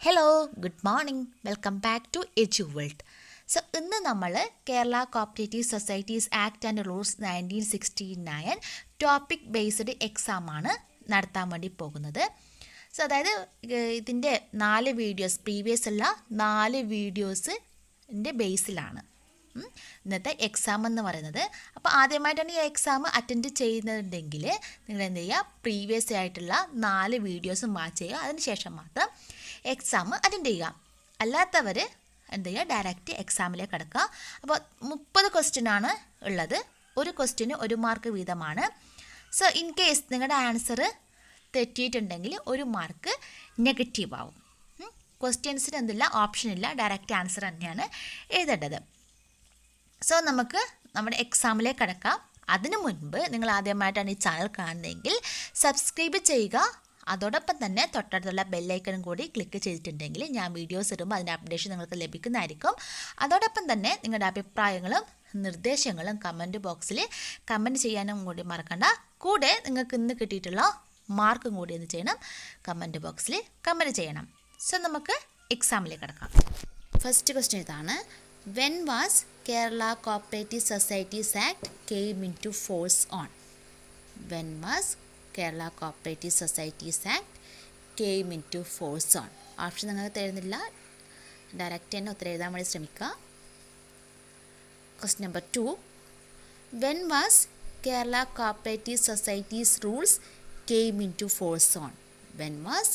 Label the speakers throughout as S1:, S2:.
S1: Hello good morning welcome back to Eduworld. So ഇന്ന് നമ്മൾ Kerala cooperative societies act and rules 1969 topic based എക്സാമാണ് നടത്താൻ വേണ്ടി പോകുന്നത്. സോ അതായത് ഇതിൻ്റെ 4 വീഡിയോസ് പ്രീവിയസ് ഉള്ള 4 വീഡിയോസിൻ്റെ ബേസിലാണ് ഇന്നത്തെ എക്സാം എന്ന് പറയുന്നത്. അപ്പോൾ ആദ്യമായിട്ടാണ് ഈ എക്സാം അറ്റൻഡ് ചെയ്യുന്നുണ്ടെങ്കിൽ നിങ്ങൾ എന്ത് ചെയ്യുക, പ്രീവിയസ് ആയിട്ടുള്ള 4 വീഡിയോസും വാച്ച് ചെയ്യുക. അതിനുശേഷം മാത്രം എക്സാം അറ്റൻഡ് ചെയ്യുക. അല്ലാത്തവർ എന്ത് ചെയ്യുക, ഡയറക്റ്റ് എക്സാമിലേക്ക് കിടക്കുക. അപ്പോൾ 30 ക്വസ്റ്റ്യനാണ് ഉള്ളത്. ഒരു ക്വസ്റ്റ്യന് 1 മാർക്ക് വീതമാണ്. സോ ഇൻ കേസ് നിങ്ങളുടെ ആൻസർ തെറ്റിയിട്ടുണ്ടെങ്കിൽ 1 മാർക്ക് നെഗറ്റീവ് ആവും. ക്വസ്റ്റ്യൻസിന് എന്തില്ല, ഓപ്ഷനില്ല, ഡയറക്റ്റ് ആൻസർ തന്നെയാണ് എഴുതേണ്ടത്. സോ നമുക്ക് നമ്മുടെ എക്സാമിലേക്ക് കിടക്കാം. അതിനു മുൻപ് നിങ്ങൾ ആദ്യമായിട്ടാണ് ഈ ചാനൽ കാണുന്നതെങ്കിൽ സബ്സ്ക്രൈബ് ചെയ്യുക. അതോടൊപ്പം തന്നെ തൊട്ടടുത്തുള്ള ബെല്ലൈക്കണും കൂടി ക്ലിക്ക് ചെയ്തിട്ടുണ്ടെങ്കിൽ ഞാൻ വീഡിയോസ് ഇടുമ്പോൾ അതിൻ്റെ അപ്ഡേഷൻ നിങ്ങൾക്ക് ലഭിക്കുന്നതായിരിക്കും. അതോടൊപ്പം തന്നെ നിങ്ങളുടെ അഭിപ്രായങ്ങളും നിർദ്ദേശങ്ങളും കമൻറ്റ് ബോക്സിൽ കമൻറ്റ് ചെയ്യാനും കൂടി മറക്കണ്ട. കൂടെ നിങ്ങൾക്ക് ഇന്ന് കിട്ടിയിട്ടുള്ള മാർക്കും കൂടി എന്ത് ചെയ്യണം, കമൻറ്റ് ബോക്സിൽ കമൻറ്റ് ചെയ്യണം. സോ നമുക്ക് എക്സാമിലേക്ക് കിടക്കാം. ഫസ്റ്റ് ക്വസ്റ്റ്യൻ ഇതാണ്: when was Kerala cooperative societies act came into force on? When was Kerala cooperative societies act came into force on? Option നിങ്ങൾക്ക് തരുന്നില്ല, ഡയറക്റ്റ് തന്നെ ഉത്തരം എഴുതാൻ വേണ്ടി ശ്രമിക്കുക. Question number 2: when was Kerala cooperative societies rules came into force on? When was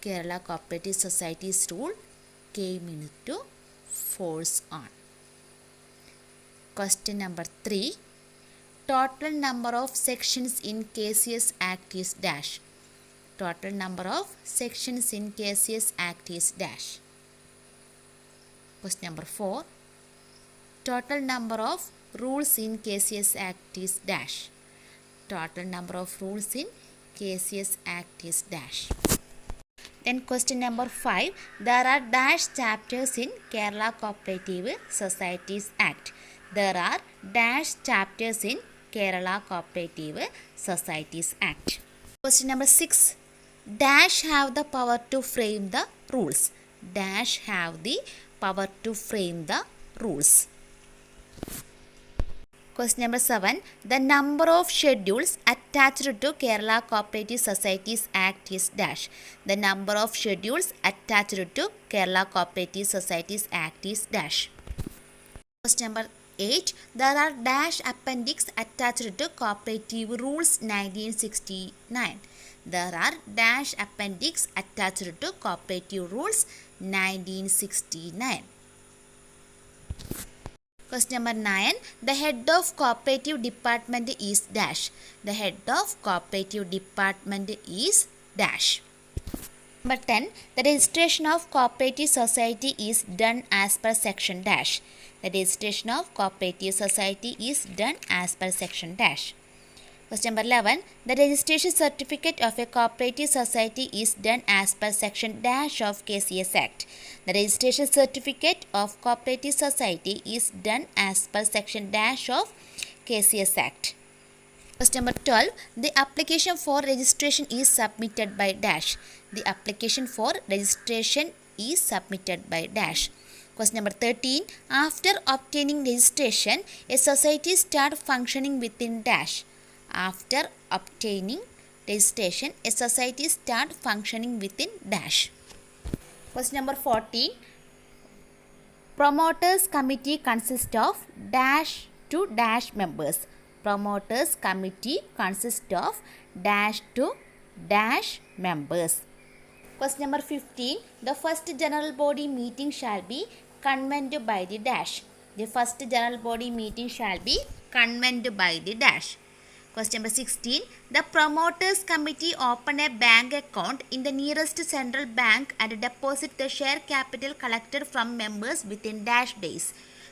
S1: Kerala cooperative societies rule came into force on? Question number 3: total number of sections in KCS Act is dash. Total number of sections in KCS Act is dash. Question number 4: total number of rules in KCS Act is dash. Total number of rules in KCS Act is dash. Then question number 5: there are dash chapters in Kerala Cooperative Societies Act. There are dash chapters in Kerala Cooperative Societies Act. Question number 6: dash have the power to frame the rules. Dash have the power to frame the rules. Question number 7: the number of schedules attached to Kerala Cooperative Societies Act is dash. The number of schedules attached to Kerala Cooperative Societies Act is dash. Question number 8: there are dash appendix attached to Cooperative Rules 1969. There are dash appendix attached to Cooperative Rules 1969. Question number 9: the head of cooperative department is dash. The head of cooperative department is dash. Number 10: the registration of cooperative society is done as per section dash. The registration of cooperative society is done as per section dash. Question number 11: the registration certificate of a cooperative society is done as per section dash of KCS Act. The registration certificate of cooperative society is done as per section dash of KCS Act. Question number 12: the application for registration is submitted by dash. The application for registration is submitted by dash. Question number 13: after obtaining registration, a society start functioning within dash. After obtaining registration, a society start functioning within dash. Question number 14: promoters committee consists of dash to dash members. Promoters committee consists of dash to dash members. Question number 15: the first general body meeting shall be convened by the dash. The first general body meeting shall be convened by the dash. Question number 16: the promoters committee open a bank account in the nearest central bank and deposit the share capital collected from members within dash days.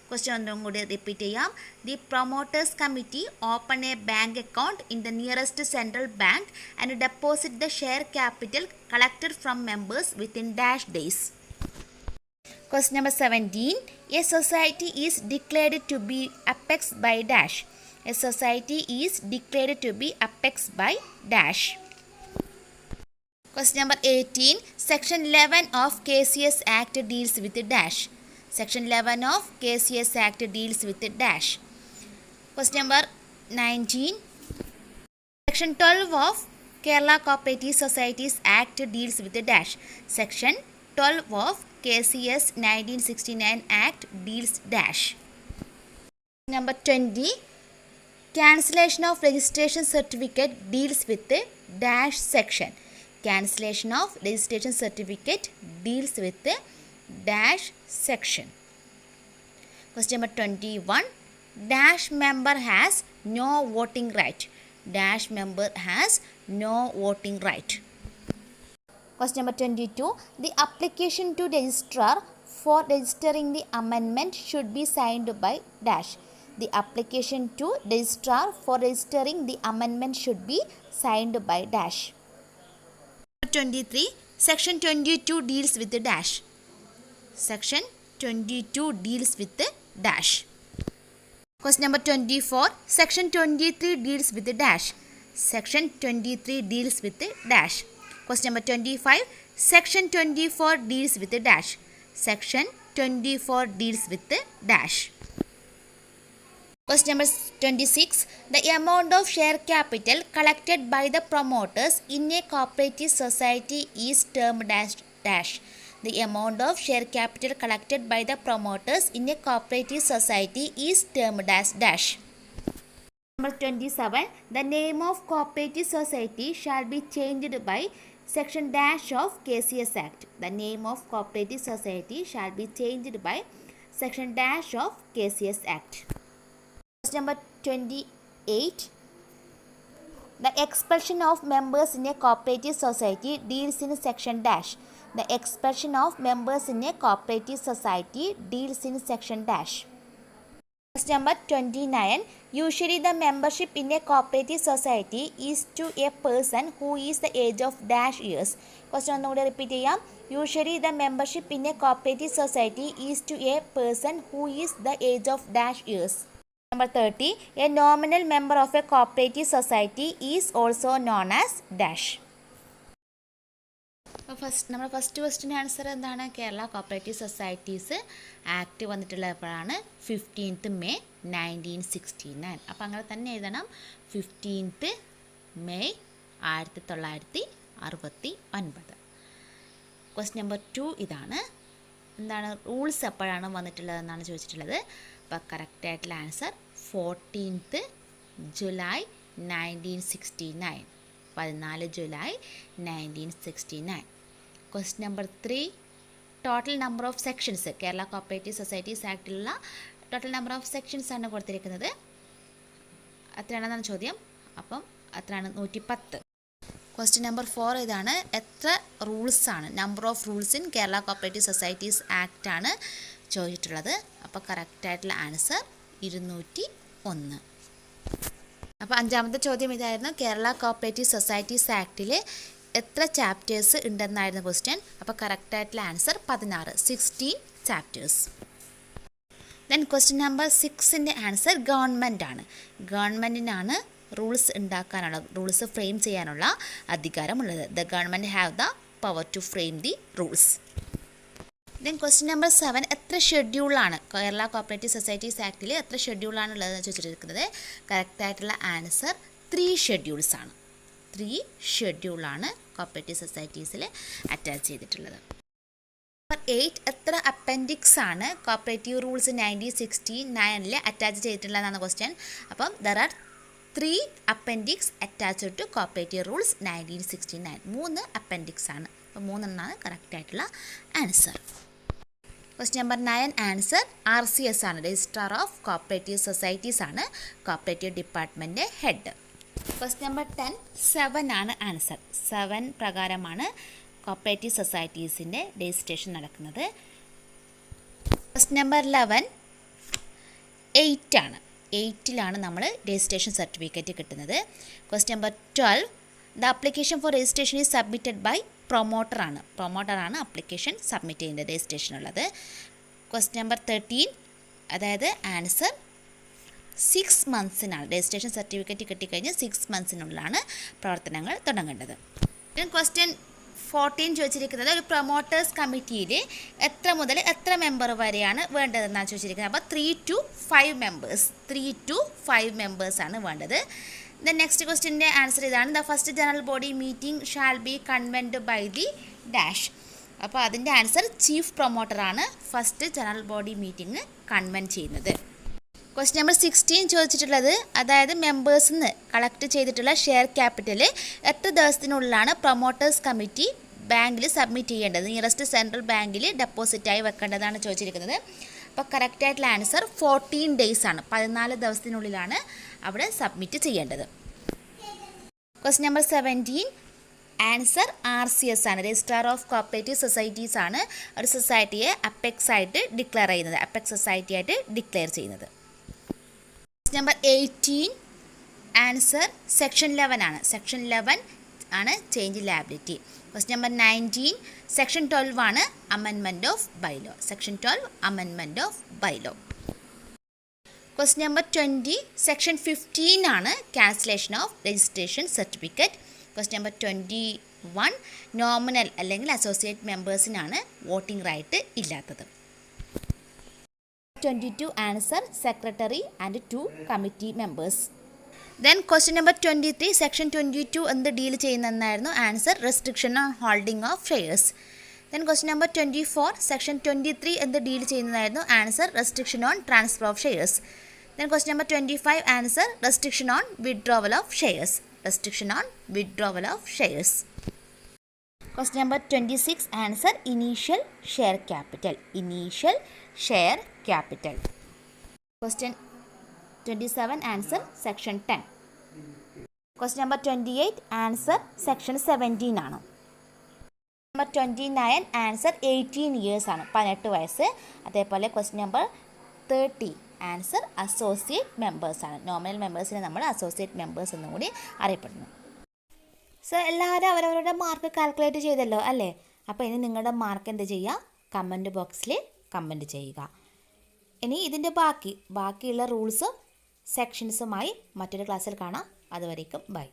S1: Question ഒന്നും കൂടി repeat ചെയ്യാം. The promoters committee open a bank account in the nearest central bank and deposit the share capital collected from members within dash days. Question number 17: a society is declared to be apex by dash. A society is declared to be apex by dash. Question number 18. Section 11 of KCS Act deals with dash. Section 11 of KCS Act deals with dash. Question number 19. Section 12 of Kerala Cooperative Societies Act deals with dash. Section 12 of KCS 1969 Act deals dash. Number 20. Cancellation of registration certificate deals with dash section. Cancellation of registration certificate deals with the dash section. Question number 21. Dash member has no voting right. Dash member has no voting right. Question number 22. The application to registrar for registering the amendment should be signed by dash. The application to registrar for registering the amendment should be signed by dash. 23. Section 22 deals with the dash. Section 22 deals with the dash. Question number 24. Section 23 deals with the dash. Section 23 deals with the dash. Question number 25. Section 24 deals with the dash. Section 24 deals with the dash. Question number 26. The amount of share capital collected by the promoters in a cooperative society is termed as dash. The amount of share capital collected by the promoters in a cooperative society is termed as dash. Number 27. The name of cooperative society shall be changed by section dash of KCS Act. The name of cooperative society shall be changed by section dash of KCS Act. Question number 28. The expulsion of members in a cooperative society deals in section dash. The expulsion of members in a cooperative society deals in section dash. Question number 29. Usually the membership in a cooperative society is to a person who is the age of dash years. Question ഒന്നുകൂടെ repeat ചെയ്യാം. Usually the membership in a cooperative society is to a person who is the age of dash years. Number 30. A nominal member of a cooperative society is also known as dash. നമ്മുടെ first ക്വസ്റ്റിൻ്റെ answer എന്താണ്? Kerala cooperative societies act വന്നിട്ടുള്ള എപ്പോഴാണ്? 15th May 1969. അപ്പോൾ അങ്ങനെ തന്നെ എഴുതണം. 15th May 1969. Question number 2 ഇതാണ്. എന്താണ് റൂൾസ് എപ്പോഴാണ് വന്നിട്ടുള്ളതെന്നാണ് ചോദിച്ചിട്ടുള്ളത്. അപ്പോൾ കറക്റ്റായിട്ടുള്ള answer 14th July 1969. 14 July 1969. Question number 3. Total number of sections. Kerala cooperative societies ആക്ടിലുള്ള ടോട്ടൽ നമ്പർ ഓഫ് സെക്ഷൻസ് ആണ് കൊടുത്തിരിക്കുന്നത്. അത്രയാണെന്നാണ് ചോദ്യം. അപ്പം അത്രയാണ് 110. ക്വസ്റ്റ്യൻ നമ്പർ 4 ഇതാണ്. എത്ര റൂൾസാണ്? Number of rules in Kerala cooperative societies act ആണ് ചോദിച്ചിട്ടുള്ളത്. അപ്പോൾ കറക്റ്റായിട്ടുള്ള ആൻസർ 201. അപ്പോൾ അഞ്ചാമത്തെ ചോദ്യം ഇതായിരുന്നു. കേരള കോപ്പറേറ്റീവ് സൊസൈറ്റീസ് ആക്ടിൽ എത്ര ചാപ്റ്റേഴ്സ് ഉണ്ടെന്നായിരുന്നു ക്വസ്റ്റ്യൻ. അപ്പോൾ കറക്റ്റായിട്ടുള്ള answer 16. 16 chapters. Then question number 6ൻ്റെ ആൻസർ ഗവൺമെൻറ് ആണ്. ഗവൺമെൻറ്റിനാണ് റൂൾസ് ഉണ്ടാക്കാനുള്ള, റൂൾസ് ഫ്രെയിം ചെയ്യാനുള്ള അധികാരമുള്ളത്. The government have the power to frame the rules. Then question number 7. എത്ര ഷെഡ്യൂളാണ് കേരള കോപ്പറേറ്റീവ് സൊസൈറ്റീസ് ആക്ടിൽ എത്ര ഷെഡ്യൂളാണുള്ളതെന്ന് ചോദിച്ചിരിക്കുന്നത്. കറക്റ്റായിട്ടുള്ള ആൻസർ 3 ഷെഡ്യൂൾസ് ആണ്. 3 ഷെഡ്യൂളാണ് കോപ്പറേറ്റീവ് സൊസൈറ്റീസിൽ അറ്റാച്ച് ചെയ്തിട്ടുള്ളത്. നമ്പർ 8. എത്ര അപ്പൻഡിക്സ് ആണ് കോപ്പറേറ്റീവ് റൂൾസ് 1969 അറ്റാച്ച് ചെയ്തിട്ടുള്ളതെന്നാണ് ക്വസ്റ്റ്യൻ. അപ്പം there are 3 appendix attached to cooperative rules 1969. 3 appendix ആണ്. അപ്പോൾ 3 എന്നാണ് കറക്റ്റായിട്ടുള്ള answer. Question number 9 answer RCS ആണ്. രജിസ്ട്രാർ ഓഫ് കോപ്പറേറ്റീവ് സൊസൈറ്റീസ് ആണ് cooperative department head. Question number 10 7 ആണ് ആൻസർ. 7 പ്രകാരമാണ് കോപ്പറേറ്റീവ് സൊസൈറ്റീസിൻ്റെ രജിസ്ട്രേഷൻ നടക്കുന്നത്. ക്വസ്റ്റ്യൻ നമ്പർ 11 8 ആണ്. 8ലാണ് നമ്മൾ രജിസ്ട്രേഷൻ സർട്ടിഫിക്കറ്റ് കിട്ടുന്നത്. Question number 12 the application for registration is submitted by പ്രൊമോട്ടറാണ്. പ്രൊമോട്ടറാണ് ആപ്ലിക്കേഷൻ സബ്മിറ്റ് ചെയ്യേണ്ടത് രജിസ്ട്രേഷനുള്ളത്. ക്വസ്റ്റ്യൻ നമ്പർ 13 അതായത് ആൻസർ 6 മന്ത്സിനാണ്. രജിസ്ട്രേഷൻ സർട്ടിഫിക്കറ്റ് കിട്ടിക്കഴിഞ്ഞ് 6 മന്ത്സിനുള്ളിലാണ് പ്രവർത്തനങ്ങൾ തുടങ്ങേണ്ടത്. ക്വസ്റ്റ്യൻ 14 ചോദിച്ചിരിക്കുന്നത് ഒരു പ്രൊമോട്ടേഴ്സ് കമ്മിറ്റിയിൽ എത്ര മുതൽ എത്ര മെമ്പർ വരെയാണ് വേണ്ടതെന്നാണ് ചോദിച്ചിരിക്കുന്നത്. അപ്പോൾ 3 to 5 മെമ്പേഴ്സ്, 3 to 5 മെമ്പേഴ്സാണ് വേണ്ടത്. ദെൻ നെക്സ്റ്റ് ക്വസ്റ്റ്യൻ്റെ ആൻസർ ഇതാണ്. The first general body meeting shall be convened by the dash. അപ്പോൾ അതിൻ്റെ ആൻസർ ചീഫ് പ്രൊമോട്ടറാണ് first general body meeting convened ചെയ്യുന്നത്. ക്വസ്റ്റ്യൻ നമ്പർ 16 ചോദിച്ചിട്ടുള്ളത്, അതായത് മെമ്പേഴ്സിൽ നിന്ന് കളക്ട് ചെയ്തിട്ടുള്ള ഷെയർ ക്യാപിറ്റൽ എത്ര ദിവസത്തിനുള്ളിലാണ് പ്രൊമോട്ടേഴ്സ് കമ്മിറ്റി ബാങ്കിൽ സബ്മിറ്റ് ചെയ്യേണ്ടത്, നിയറസ്റ്റ് സെൻട്രൽ ബാങ്കിൽ ഡെപ്പോസിറ്റായി വെക്കേണ്ടതാണ് ചോദിച്ചിരിക്കുന്നത്. അപ്പോൾ കറക്റ്റായിട്ടുള്ള ആൻസർ 14 ഡേയ്സ് ആണ്, 14 ദിവസത്തിനുള്ളിലാണ് അവിടെ സബ്മിറ്റ് ചെയ്യേണ്ടത്. ക്വസ്റ്റ്യൻ നമ്പർ 17 ആൻസർ RCS ആണ്, രജിസ്ട്രാർ ഓഫ് കോപ്പറേറ്റീവ് സൊസൈറ്റീസ് ആണ് ഒരു സൊസൈറ്റിയെ അപ്പെക്സ് ആയിട്ട് ഡിക്ലെയർ ചെയ്യുന്നത്, അപ്പെക്സ് സൊസൈറ്റി ആയിട്ട് ഡിക്ലെയർ ചെയ്യുന്നത്. നമ്പർ 18 ആൻസർ സെക്ഷൻ 11 ആണ്, സെക്ഷൻ 11 ആണ് change liability. Question number 19 section 12 ആണ് amendment of bylaw, section 12 amendment of bylaw. Question number 20 section 15 ആണ് cancellation of registration certificate. Question number 21 nominal അല്ലെങ്കിൽ associate മെമ്പേഴ്സിനാണ് voting right ഇല്ലാത്തത്. 22 answer secretary and 2 committee members. Then question number 23 section 22 എന്ത് deal ചെയ്യുന്നതെന്നായിരുന്നു answer restriction on holding of shares. Then question number 24 section 23 എന്ത് deal ചെയ്യുന്നതായിരുന്നു answer restriction on transfer of shares. Then question number 25 answer restriction on withdrawal of shares, restriction on withdrawal of shares. Question number 26 answer initial share capital, initial share capital. Question 27 answer section 10. Question number 28 answer section 17 ആണ്. Number 29 answer 18 years ആണ്, 18 വയസ്സ്. അതേപോലെ question number 30 answer associate മെമ്പേഴ്സാണ്, nominal മെമ്പേഴ്സിനെ നമ്മൾ associate members എന്നും കൂടി അറിയപ്പെടുന്നു. സോ എല്ലാവരും അവരവരുടെ മാർക്ക് കാൽക്കുലേറ്റ് ചെയ്തല്ലോ അല്ലേ? അപ്പോൾ ഇനി നിങ്ങളുടെ മാർക്ക് എന്ത് ചെയ്യുക, കമൻറ്റ് ബോക്സിൽ കമൻറ്റ് ചെയ്യുക. ഇനി ഇതിൻ്റെ ബാക്കിയുള്ള റൂൾസും സെക്ഷൻസുമായി മറ്റൊരു ക്ലാസ്സിൽ കാണാം. അതുവരേക്കും ബൈ.